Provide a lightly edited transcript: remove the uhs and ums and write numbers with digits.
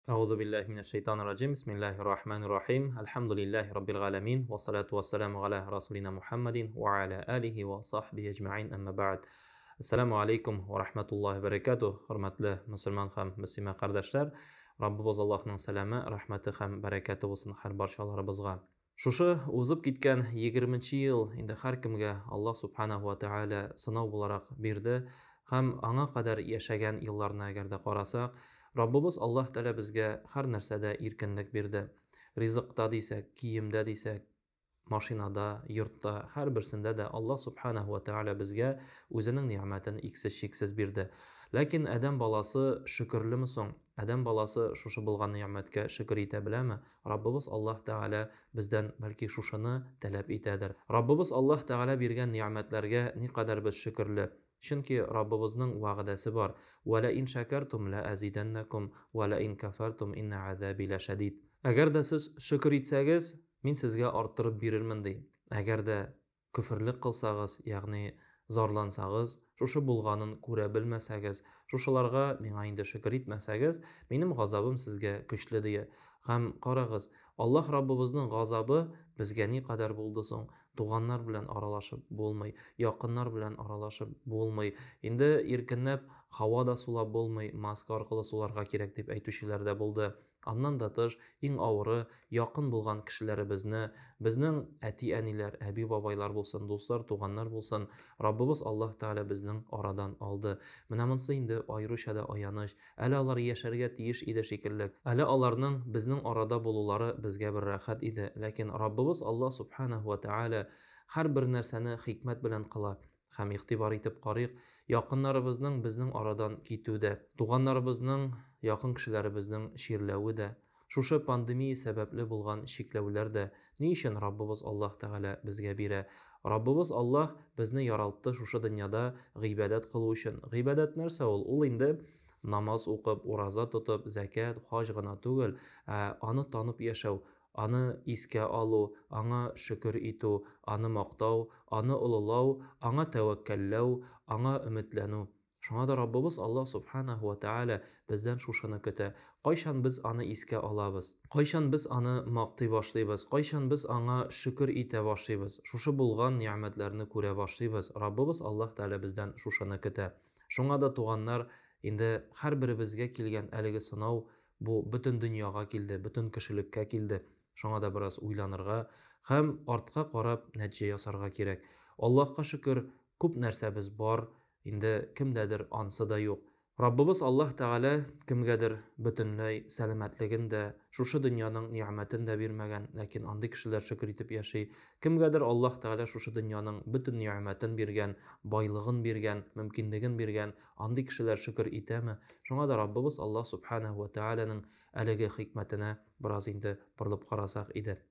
أعوذ بالله من الشيطان الرجيم بسم الله الرحمن الرحيم الحمد لله رب العالمين والصلاة والسلام على رسولنا محمد وعلى آله وصحبه أجمعين أما بعد Assalamu alaikum wa rahmatullahi wa barakatuh. Hurmatli musulmon ham muslima qardoshlar, Rabbimiz Allohning salami, rahmati ham barakati bo'lsin har barchalarimizga. Шушы узып киткән 20-нче ел инде һәр кемгә Аллаһ субханаһу ва тааля сынау буларак бирде һәм аңа кадәр яшәгән елларны әгәр дә карасак, Раббыбыз Аллаһ Тәала безгә һәр нәрсәдә иркенлек бирде. Ризыкта дисәк, киемдә дисәк, машинада, йортта, һәр берсендә дә Аллаһ субханаһу ва тааля безгә үзенең ниъмәтен иксез-чиксез бирде. Ләкин адәм баласы шөкерлеме соң? Адәм баласы шушы булган ниъмәткә шөкер итә беләме? Раббыбыз Аллаһ Тааля бездән бәлки шушыны таләп итәдер. Раббыбыз Аллаһ Тааля биргән ниъмәтләргә никадәр без шөкерле. Чөнки Раббыбызның вәгъдәсе бар. Ва ла ин шакартум ла азиданнакум ва ла ин кафартум инна азаби лашадид. Әгәр дә сез шөкер итсәгез, мин сезгә арттырып бирермен ди. Әгәр дә күферлек кылсагыз, ягъни зарлансагыз, шушы булганын күрә белмәсәгез, шушыларга миңа инде шөкер итмәсәгез, минем газабым сезгә көчле ди. Һәм карагыз, Аллаһ Раббыбызның газабы безгә никадәр булды соң? Туганнар белән аралашып булмый, якыннар белән аралашып булмый. Инде иркенләп һава да сулап булмый, маска аркылы суларга кирәк дип әйтүчеләр дә булды. Аннан да тыш, иң авыры якын булган кешеләребезне, безнең әти-әниләр, әби-бабайлар булсын, дуслар, туганнар булсын, Раббыбыз Аллаһ Тааля безнең арадан алды. Менә монысы инде аеруча да аяныч. Әле алар яшәргә тиеш иде шикелле. Әле аларның безнең арада булулары безгә бер рәхәт иде. Ләкин Раббыбыз Аллаһ субханаһу ва тааля һәр бер нәрсәне хикмәт белән кыла. Һәм игътибар итеп карыйк, якыннарыбызның безнең арадан китүдә, туганнарыбызның, якын кешеләребезнең чирләве дә, шушы пандемия сәбәпле булган чикләүләр дә ни өчен Раббыбыз Аллаһ Тааля безгә бирә? Раббыбыз Аллаһ безне яралты шушы дөньяда гыйбадәт кылу өчен. Гыйбадәт нәрсә ул? Ул инде намаз укып, ураза тотып, закат, хаҗ гына түгел, аны танып яшәү, аны искә алу, аңа шөкер итү, аны мактау, аны улылау, аңа тәвәккәлләү, аңа өметләнү. Шуңа да Раббыбыз Аллаһ субханаһу ва тааля бездән шушыны көтә. Кайчан без аны искә алабыз? Кайчан без аны мактый башлыйбыз? Кайчан без аңа шөкер итә башлыйбыз? Шушы булган ниъмәтләрне күрә башлыйбыз. Раббыбыз Аллаһ Тааля бездән шушыны көтә. Шуңа да туганнар, инде һәр беребезгә килгән әлеге сынау бу бөтен дөньяга килде, бөтен кешелеккә килде. Шуңа да бераз уйланырга һәм артка карап нәтиҗә ясарга кирәк. Аллаһка шөкер, күп нәрсәбез бар, инде кемдәдер ансы да юк. Раббыбыз Аллаһ Тааля кемгәдер бөтенләй сәламәтлеген дә, шушы дөньяның ниъмәтен дә бирмәгән, ләкин андый кешеләр шөкер итеп яши. Кемгәдер Аллаһ Тааля шушы дөньяның бөтен ниъмәтен биргән, байлыгын биргән, мөмкинлеген биргән, андый кешеләр шөкер итәме? Шуңа да Раббыбыз Аллаһ субханаһу ва тааляның әлеге хикмәтенә бераз инде борылып карасак иде.